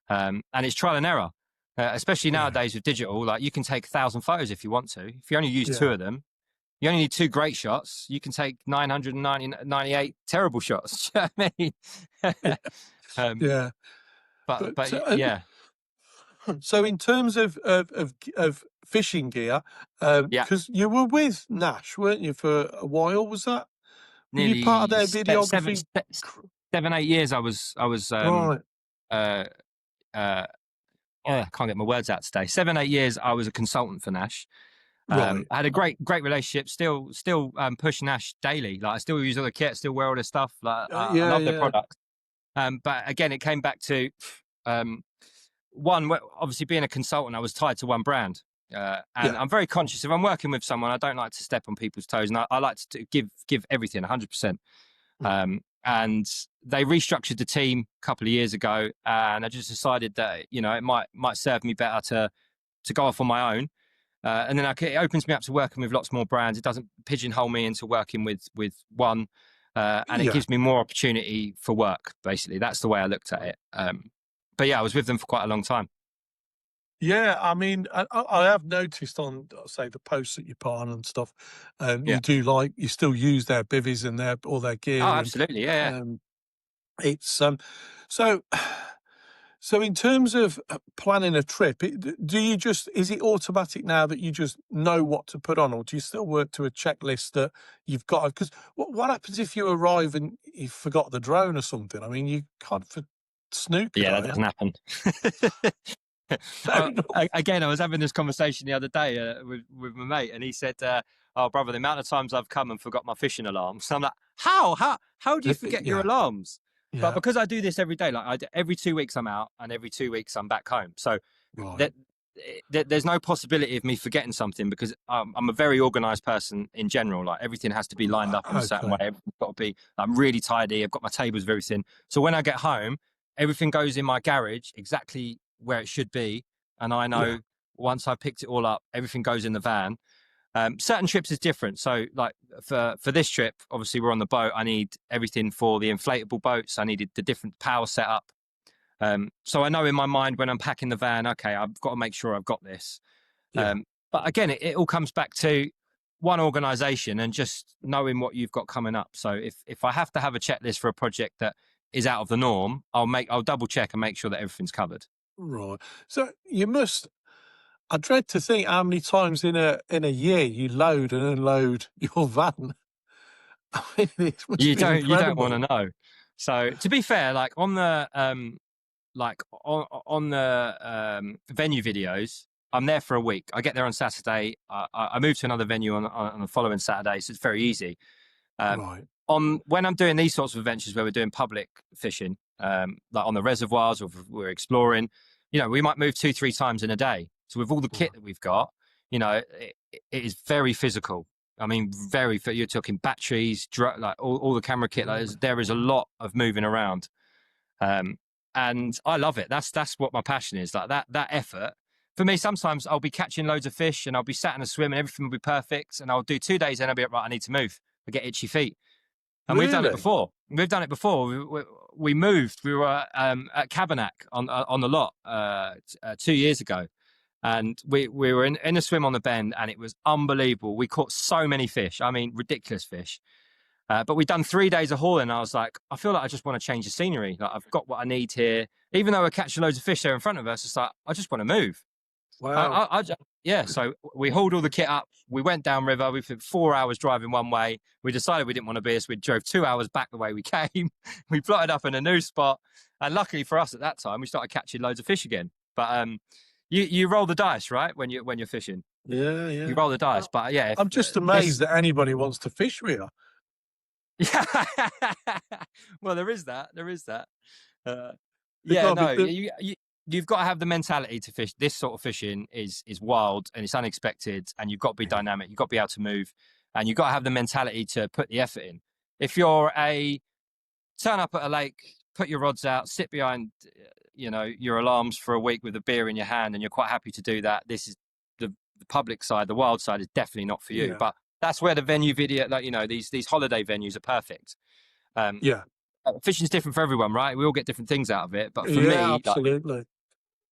and it's trial and error. Especially Yeah, nowadays with digital, like you can take 1,000 photos if you want to. If you only use two yeah, of them, you only need two great shots. You can take 998 terrible shots. Do you know what I mean? yeah, um, yeah. but But yeah. so in terms of fishing gear, Yeah, because you were with Nash, weren't you, for a while? Was that? Were you part of nearly their seven, videography? cr- 7, 8 years. I was Right, uh uh I can't get my words out today. 7, 8 years I was a consultant for Nash. right. I had a great relationship. Still push Nash daily. Like I still use all the kit, still wear all their stuff. Like I Yeah, love their yeah, product. But again, it came back to um one, obviously being a consultant, I was tied to one brand. And yeah, I'm very conscious if I'm working with someone, I don't like to step on people's toes, and I like to give everything 100%. mm, And they restructured the team a couple of years ago, and I just decided that it might serve me better to go off on my own. And then it opens me up to working with lots more brands. It doesn't pigeonhole me into working with one, and it yeah. gives me more opportunity for work. Basically, that's the way I looked at it. But yeah, I was with them for quite a long time. Yeah, I mean, I have noticed on, say, the posts that you put on and stuff, Yeah. you still use their bivvies and all their Oh, gear, and absolutely. Yeah. Yeah. um, it's so. So, in terms of planning a trip, do you just is it automatic now that you just know what to put on, or do you still work to a checklist that you've got? Because what happens if you arrive and you forgot the drone or something? I mean, you can't for snookered, Yeah, that are you? doesn't happen. Fair enough. Again, I was having this conversation the other day with my mate, and he said, "Oh, brother, the amount of times I've come and forgot my fishing alarms." So I'm like, "How do you forget your Yeah, alarms?" But yeah, because I do this every day, like every 2 weeks I'm out, and every 2 weeks I'm back home. So right. that there's no possibility of me forgetting something because I'm a very organized person in general. Like everything has to be lined up in a certain way. Okay. Everything's got to be. I'm really tidy. I've got my tables with everything. So when I get home, everything goes in my garage exactly where it should be, and I Yeah, know once I've picked it all up, everything goes in the van. Certain trips is different. So like for this trip, obviously we're on the boat. I need everything for the inflatable boats. I needed the different power setup. So I know in my mind when I'm packing the van, okay, I've got to make sure I've got this. Yeah. But again, it all comes back to one organization and just knowing what you've got coming up. So if I have to have a checklist for a project that is out of the norm, I'll double check and make sure that everything's covered. Right. So you must. I dread to think how many times in a year you load and unload your van. I mean, it must be You don't want incredible. to know. So to be fair, like on the venue videos, I'm there for a week. I get there on Saturday. I move to another venue on the following Saturday, so it's very easy. Um, Right. on when I'm doing these sorts of adventures where we're doing public fishing, like on the reservoirs or if we're exploring, we might move 2, 3 times in a day. So with all the kit Right. that we've got, it is very physical. I mean, you're talking batteries, like all the camera kit. Like, Right. there is a lot of moving around. Um, and I love it. That's what my passion is. Like that effort. For me, sometimes I'll be catching loads of fish and I'll be sat in a swim and everything will be perfect. And I'll do 2 days and I'll be like, right, I need to move. I get itchy feet. And we've done it Really? before. We've done it before. We moved. We were at Cabernac on the lot 2 years ago. And we were in a swim on the bend and it was unbelievable. We caught so many fish. I mean, ridiculous fish. But we'd done 3 days of hauling. And I was like, I feel like I just want to change the scenery. Like I've got what I need here. Even though we're catching loads of fish there in front of us, it's like, I just want to move. Wow. Yeah. So we hauled all the kit up. We went downriver. We spent 4 hours driving one way. We decided we didn't want to be us. We drove 2 hours back the way we came. We plotted up in a new spot. And luckily for us at that time, we started catching loads of fish again. But you roll the dice, right? When you're fishing, Yeah. you Yeah. roll the dice. But yeah, I'm if just there's amazed that anybody wants to fish with you. Yeah. Well, there is that. There is that. Uh, They've yeah, got to no, be. you've got to have the mentality to fish. This sort of fishing is wild and it's unexpected, and you've got to be Yeah. dynamic. You've got to be able to move, and you've got to have the mentality to put the effort in. If you're a turn up at a lake, put your rods out, sit behind, your alarms for a week with a beer in your hand, and you're quite happy to do that. This is the public side, the wild side is definitely not for you. Yeah. But that's where the venue video, like these holiday venues are perfect. Um, Yeah. Fishing's different for everyone, right? We all get different things out of it. But for Yeah. me, like, Absolutely.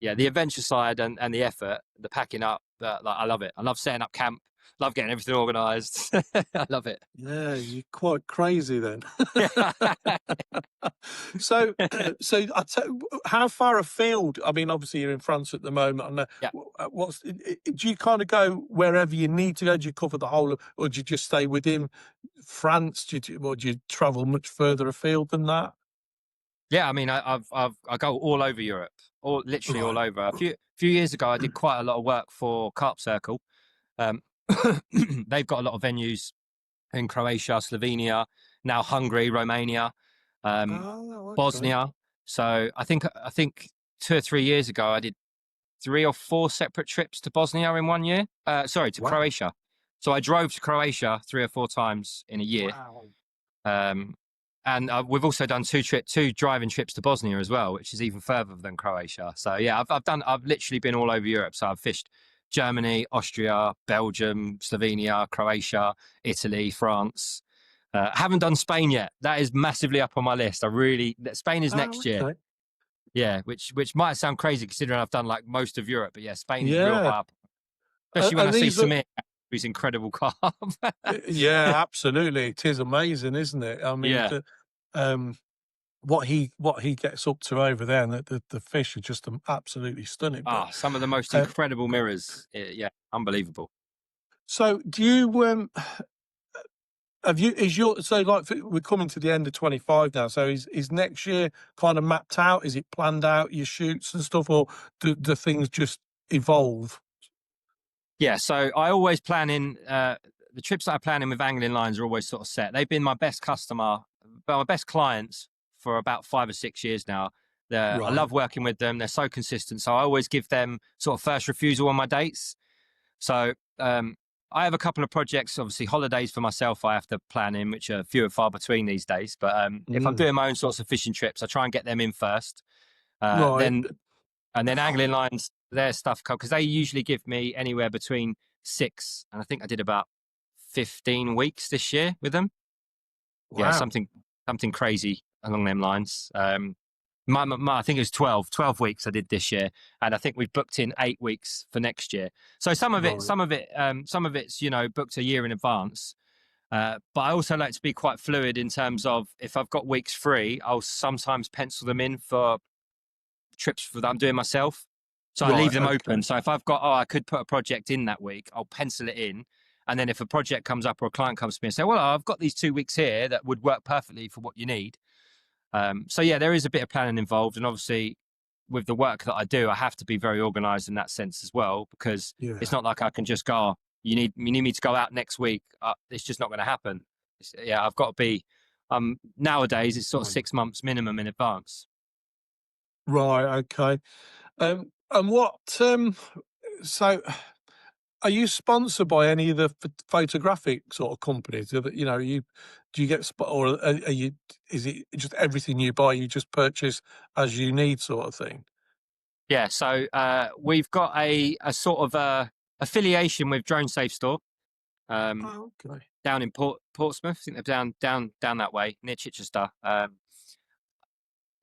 yeah, the adventure side and the effort, the packing up, like I love it. I love setting up camp. Love getting everything organised. I love it. Yeah. You're quite crazy then. Yeah. So, how far afield? I mean, obviously you're in France at the moment. And Yeah. do you kind of go wherever you need to go? Do you cover the whole, or do you just stay within France? Or do you travel much further afield than that? Yeah, I mean, I go all over Europe, literally all Right. over. A few years ago, I did quite a lot of work for Carp Circle. Um, they've got a lot of venues in Croatia, Slovenia, now Hungary, Romania, um, Oh, okay. Bosnia. So I think 2 or 3 years ago, I did 3 or 4 separate trips to Bosnia in one year. Sorry, to Wow. Croatia. So I drove to Croatia 3 or 4 times in a year. Wow. Um, and we've also done two driving trips to Bosnia as well, which is even further than Croatia. So yeah, I've literally been all over Europe. So I've fished Germany, Austria, Belgium, Slovenia, Croatia, Italy, France. I haven't done Spain yet. That is massively up on my list. Spain is Oh, next year. okay. Yeah, which might sound crazy considering I've done like most of Europe, but yeah, Spain is real Yeah. high up, especially when Are I see these? Samir, who's incredible carp. Yeah, absolutely. It is amazing, isn't it? I mean, Yeah. um, what he gets up to over there, and the fish are just absolutely stunning. But Some of the most uh, incredible mirrors. Yeah, unbelievable. so, do you have you is your so like we're coming to the end of 25 now? So is next year kind of mapped out? Is it planned out? Your shoots and stuff, or do things just evolve? Yeah, so I always plan in the trips that I plan in with angling lines are always sort of set. They've been my best customer, my best clients for about 5 or 6 years now. I Right. love working with them. They're so consistent. So I always give them sort of first refusal on my dates. So I have a couple of projects, obviously holidays for myself I have to plan in, which are few and far between these days. But if I'm Mm. doing my own sorts of fishing trips, I try and get them in first. Right. Then and then angling lines, their stuff, because they usually give me anywhere between 6 and I think I did about 15 weeks this year with them. Yeah, Wow. something crazy along them lines. I think it was 12 weeks I did this year, and I think we've booked in 8 weeks for next year. So some of Right. it's booked a year in advance. But I also like to be quite fluid in terms of if I've got weeks free, I'll sometimes pencil them in for trips that I'm doing myself. So I leave Right. them Okay. open. So if I've got, I could put a project in that week, I'll pencil it in. And then if a project comes up or a client comes to me and say, well, I've got these 2 weeks here that would work perfectly for what you need. So yeah, there is a bit of planning involved. And obviously with the work that I do, I have to be very organized in that sense as well, because it's Yeah. not like I can just go, you need me to go out next week. It's just not going to happen. I've got to be, nowadays it's sort of Right. 6 months minimum in advance. Right. Okay. And what? So, are you sponsored by any of the photographic sort of companies? You know, do you get or are you? Is it just everything you buy you just purchase as you need, sort of thing? Yeah. So, we've got a sort of, affiliation with Drone Safe Store, um, Oh, okay. down in Portsmouth. I think they're down that way near Chichester.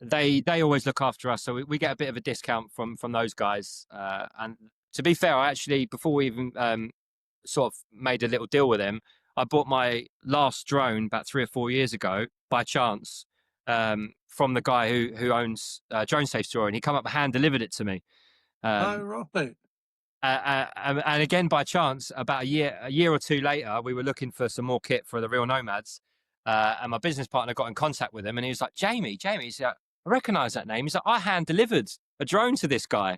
They always look after us, so we get a bit of a discount from those guys. And to be fair, I actually, before we even sort of made a little deal with them, I bought my last drone about 3 or 4 years ago by chance, from the guy who owns Drone Safe Store, and he come up and hand delivered it to me. Oh, Um, right. and again, by chance, about a year or two later, we were looking for some more kit for the Real Nomads. And my business partner got in contact with him, and he was like, Jamie, he's like, I recognize that name. He's like, I hand delivered a drone to this guy.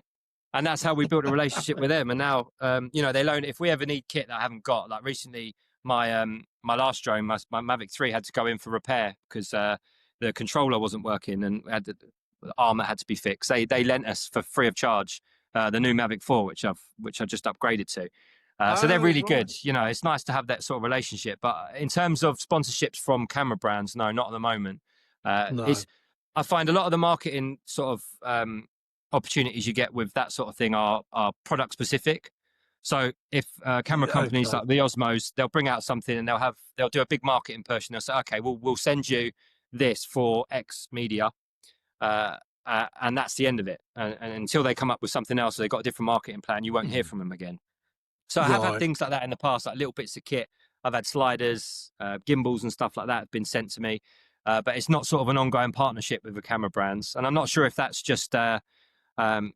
And that's how we built a relationship with them. And now, they loan, if we ever need kit that I haven't got, like recently, my last drone, my Mavic 3 had to go in for repair because the controller wasn't working and the arm that had to be fixed. They lent us for free of charge the new Mavic 4, which I just upgraded to. So they're Oh, really right. good. It's nice to have that sort of relationship. But in terms of sponsorships from camera brands, no, not at the moment. No. It's I find a lot of the marketing sort of opportunities you get with that sort of thing are product specific. So if camera Yeah, companies okay. like the Osmos, they'll bring out something and they'll do a big marketing push and they'll say, okay, we'll send you this for X media. Uh, and that's the end of it. And until they come up with something else, or they've got a different marketing plan, you won't hear from them again. So I have had Right. things like that in the past, like little bits of kit. I've had sliders, gimbals, and stuff like that have been sent to me, but it's not sort of an ongoing partnership with the camera brands. And I'm not sure if that's just um,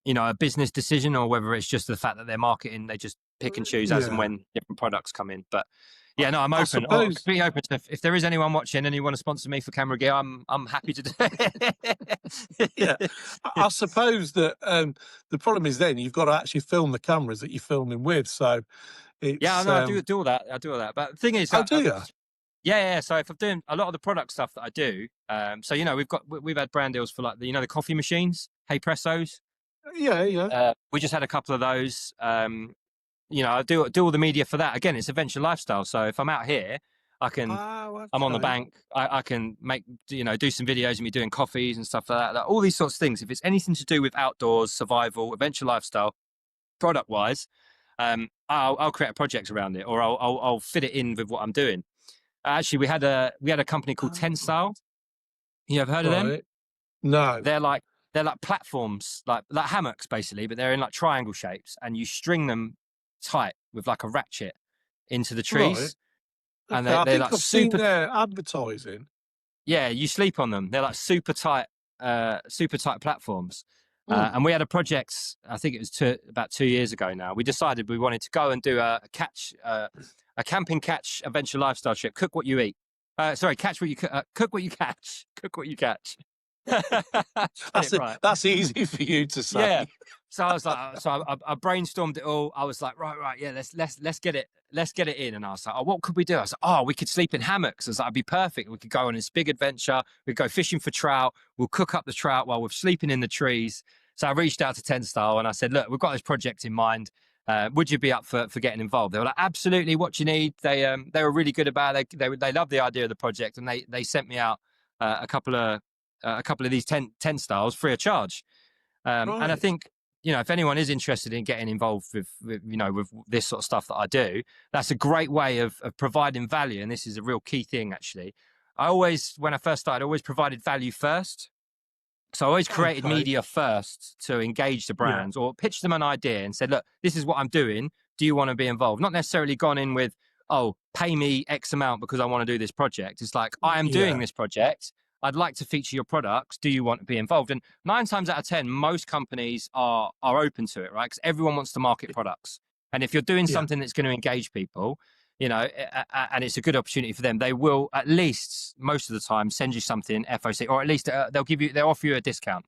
a business decision or whether it's just the fact that they're marketing. They just pick and choose as and Yeah. when different products come in. But I yeah, no, I'm I open. Oh, suppose. completely open to if there is anyone watching and you want to sponsor me for camera gear, I'm happy to do Yeah, it. I suppose that the problem is then you've got to actually film the cameras that you're filming with. So Yeah, it's no, I do all that. I do all that. But the thing is, oh, do you? yeah. So if I'm doing a lot of the product stuff that I do, so we've had brand deals for like the coffee machines, Hey Pressos. Yeah, yeah. We just had a couple of those. I do all the media for that. Again, it's a venture lifestyle. So if I'm out here, Oh, I'm on the okay. bank. I can do some videos of me doing coffees and stuff like that. All these sorts of things. If it's anything to do with outdoors, survival, adventure lifestyle, product wise, I'll create a project around it, or I'll fit it in with what I'm doing. Actually, we had a company called Tent Oh, Style. You ever heard of them? right. No. They're like platforms, like hammocks basically, but they're in like triangle shapes, and you string them tight with like a ratchet into the Right. trees, and Okay. I they're think like I've seen super. their advertising. Yeah, you sleep on them. They're like super tight platforms. Hmm. And we had a project, I think it was about 2 years ago now. We decided we wanted to go and do a camping catch adventure lifestyle trip. Cook what you eat. Sorry, catch what you cook what you catch. Cook what you catch. Get it right. That's easy for you to Yeah. say. So I was like, I brainstormed it all. I was like, right, yeah, let's get it in. And I was like, oh, what could we do? I was like, oh, we could sleep in hammocks. I was like, it'd be perfect. We could go on this big adventure. We'd go fishing for trout. We'll cook up the trout while we're sleeping in the trees. So I reached out to Ten Style and I said, look, we've got this project in mind. Would you be up for getting involved? They were like, absolutely. What you need. They were really good about it. They loved the idea of the project, and they sent me out a couple of these tent styles free of charge. And I Right. think, if anyone is interested in getting involved with this sort of stuff that I do, that's a great way of providing value. And this is a real key thing, actually. When I first started, I always provided value first. So I always created Okay. media first to engage the Yeah. brands or pitch them an idea and said, look, this is what I'm doing. Do you want to be involved? Not necessarily gone in with, oh, pay me X amount because I want to do this project. It's like, I am doing Yeah. this project. I'd like to feature your products. Do you want to be involved? And 9 times out of 10, most companies are open to it, right? Because everyone wants to market products. And if you're doing Yeah. something that's going to engage people, you know, and it's a good opportunity for them, they will at least most of the time send you something FOC, or at least they'll offer you a discount.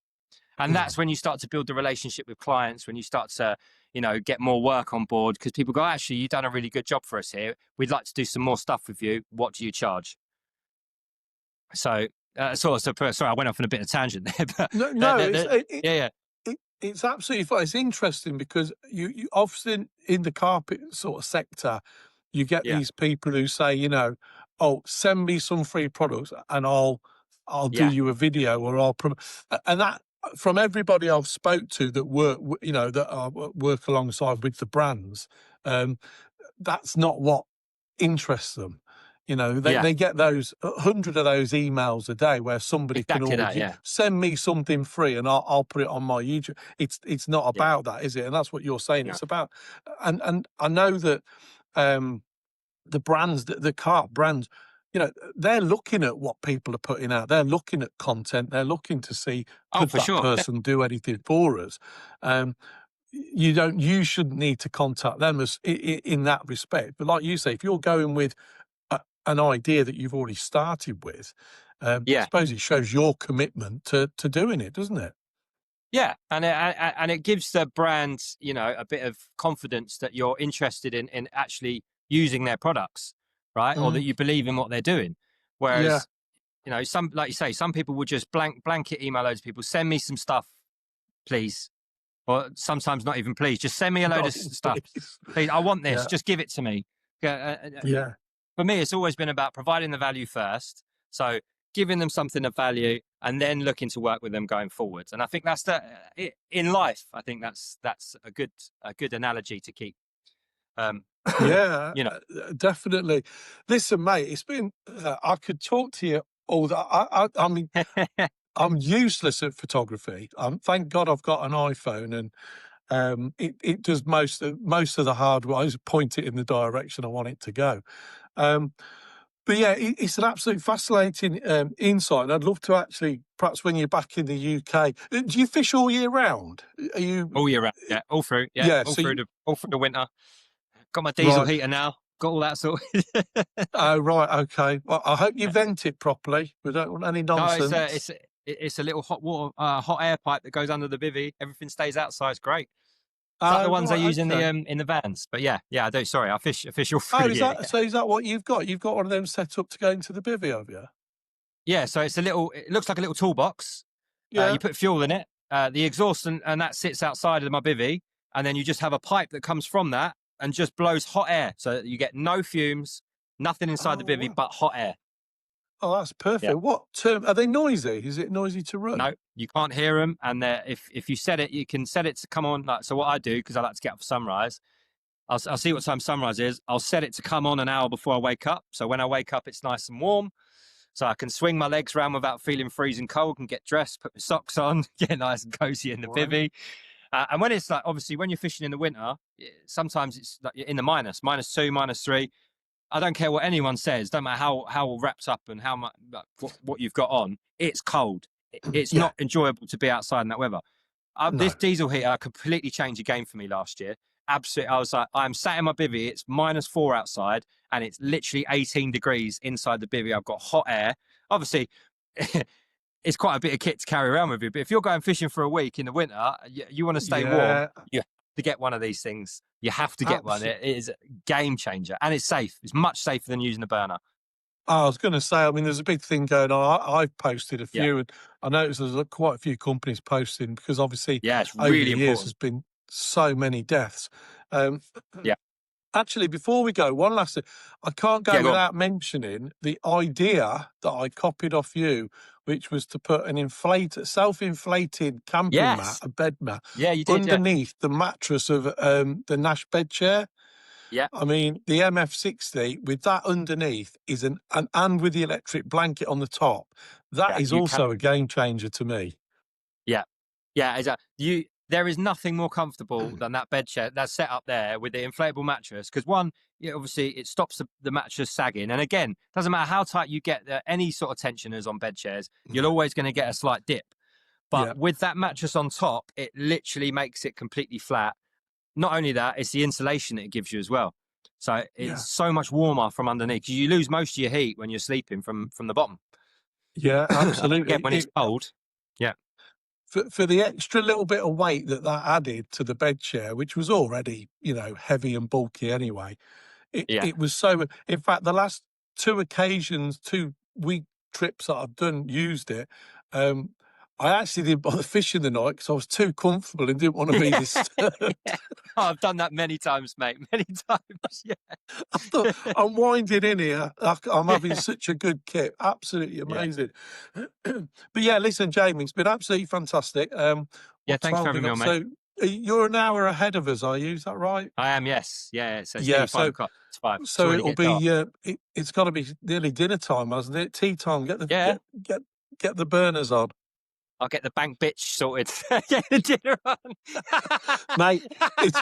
And Mm. that's when you start to build the relationship with clients, when you start to, you know, get more work on board, because people go, actually, you've done a really good job for us here. We'd like to do some more stuff with you. What do you charge? So, sorry, I went off on a bit of tangent there, but No, no, yeah, yeah, it's absolutely fine. It's interesting because you often in the carpet sort of sector, you get yeah, these people who say, you know, oh, send me some free products and I'll do yeah, you a video or and that from everybody I've spoke to that work, you know, that work alongside with the brands, um, that's not what interests them. You know, yeah, they get those 100 of those emails a day where somebody can exactly always that. Yeah, send me something free and I'll put it on my YouTube. It's not yeah, about that, is it? And that's what you're saying. no, It's about, and I know that um, the brands, the carp brands, you know, they're looking at what people are putting out. They're looking at content. They're looking to see oh, could for that sure. person do anything for us. Um, you shouldn't need to contact them as in that respect. But like you say, if you're going with an idea that you've already started with, I Yeah, suppose it shows your commitment to doing it, doesn't it? yeah, and it gives the brand, you know, a bit of confidence that you're interested in actually using their products, right, or that Mm, you believe in what they're doing. yeah. Whereas, you know, some, like you say, some people would just blanket email loads of people, send me some stuff, please, or sometimes not even please, just send me a load of Not in stuff, place. please. I want this, Yeah, just give it to me. yeah, For me, it's always been about providing the value first. So giving them something of value and then looking to work with them going forwards. And I think that's in life. I think that's a good analogy to keep. Um, yeah, you know, definitely. Listen, mate, it's been, I could talk to you all that. I mean, I'm useless at photography. Thank God I've got an iPhone and it does most of the hard work. I just point it in the direction I want it to go. Um, but yeah, it's an absolute fascinating insight. And I'd love to actually, perhaps when you're back in the UK, do you fish all year round? Are you? all year round, yeah, all through, yeah, Yeah. So you, all through the winter. Got my diesel right. heater now. Got all that sort. Oh, right. Okay. Well, I hope you vent it properly. We don't want any No, nonsense. it's a little hot water, hot air pipe that goes under the bivvy. Everything stays outside. It's great. It's like the Oh, ones they right. use Okay. in the vans. But yeah, yeah, I do. Sorry, I fish all through Oh, the year. Yeah. is that what you've got? You've got one of them set up to go into the bivvy, have you? Yeah, so it's a little. It looks like a little toolbox. Yeah. You put fuel in it. The exhaust and that sits outside of my bivvy, and then you just have a pipe that comes from that and just blows hot air, so that you get no fumes, nothing inside the Oh, bivvy wow. but hot air. Oh, that's Yeah. perfect. What term are they noisy? Is it noisy to No, run? you can't hear them, and if you set it, you can set it to come on. Like, so what I do, because I like to get up for sunrise, I'll see what time sunrise is. I'll set it to come on an hour before I wake up. So when I wake up, it's nice and warm. So I can swing my legs around without feeling freezing cold and get dressed, put my socks on, get nice and cozy in the Wow. bivvy. And when it's like, obviously, when you're fishing in the winter, sometimes it's like you're in the -2, -3. I don't care what anyone says. Don't matter how wrapped up and how much what you've got on. It's cold. It's Yeah. not enjoyable to be outside in that weather. This No. diesel heater completely changed the game for me last year. Absolutely, I was like, I'm sat in my bivvy. It's -4 outside, and it's literally 18 degrees inside the bivvy. I've got hot air. Obviously, it's quite a bit of kit to carry around with you. But if you're going fishing for a week in the winter, you want to stay warm. Yeah. You have to get one of these things. You have to get one. Absolutely. It is a game changer, and it's safe. It's much safer than using a burner. I was going to say, I mean, there's a big thing going on. I've posted a Yeah, few, and I noticed there's quite a few companies posting because obviously yeah, it's over really the years important. there's been so many deaths. Um, Yeah, Actually, before we go, one last thing. I can't go yeah, go on. without mentioning the idea that I copied off you, which was to put an self-inflated camping mat, Yes, a bed mat, yeah, you did. Yeah, underneath the mattress of the Nash bed chair. yeah, I mean, the MF60 with that underneath is and with the electric blanket on the top, that yeah. is You can. also a game changer to me. Yeah, yeah. There is nothing more comfortable than that bed chair that's set up there with the inflatable mattress. Because one, obviously it stops the mattress sagging, and again, doesn't matter how tight you get any sort of tensioners on bed chairs, you're No. always going to get a slight dip. Yeah, But with that mattress on top, it literally makes it completely flat. Not only that, it's the insulation it gives you as well. So yeah, it's so much warmer from underneath, because you lose most of your heat when you're sleeping from the bottom. yeah, Again, absolutely. when it's cold, yeah, For the extra little bit of weight that added to the bed chair, which was already, heavy and bulky anyway, yeah. it was so. In fact, the last 2 week trips that I've done used it. Um, I actually didn't bother fishing the night because I was too comfortable and didn't want to be disturbed. Yeah. Oh, I've done that many times, mate. Many times. I thought, Yeah. I'm winding in here. I'm having Yeah. such a good kit. Absolutely Yeah. amazing. But yeah, listen, Jamie, it's been absolutely fantastic. Yeah. What Thanks time for have we having me got? on, mate. So you're an hour ahead of us, are you? Is that right? I am, yes. Yeah. So it's Yeah. nearly five So o'clock. It's five. It's so already it'll getting dark. be it's got to be nearly dinner time, hasn't it? Tea time. Get the Yeah. get the burners on, I'll get the bank bitch sorted. Get the dinner on. mate. It's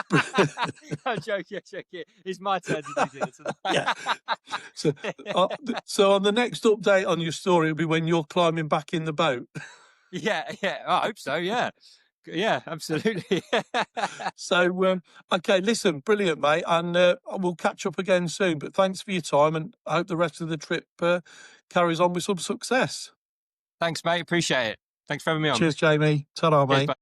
I'm joking. I'm joking. It's my turn to do dinner yeah. So tonight. so on the next update on your story, it'll be when you're climbing back in the boat. Yeah. Yeah. I hope so. Yeah. Yeah. Absolutely. So, okay, listen, brilliant, mate, and we'll catch up again soon. But thanks for your time, and I hope the rest of the trip carries on with some success. Thanks, mate. Appreciate it. Thanks for having me on. Cheers, Jamie. Ta-ra, Cheers, mate. bye.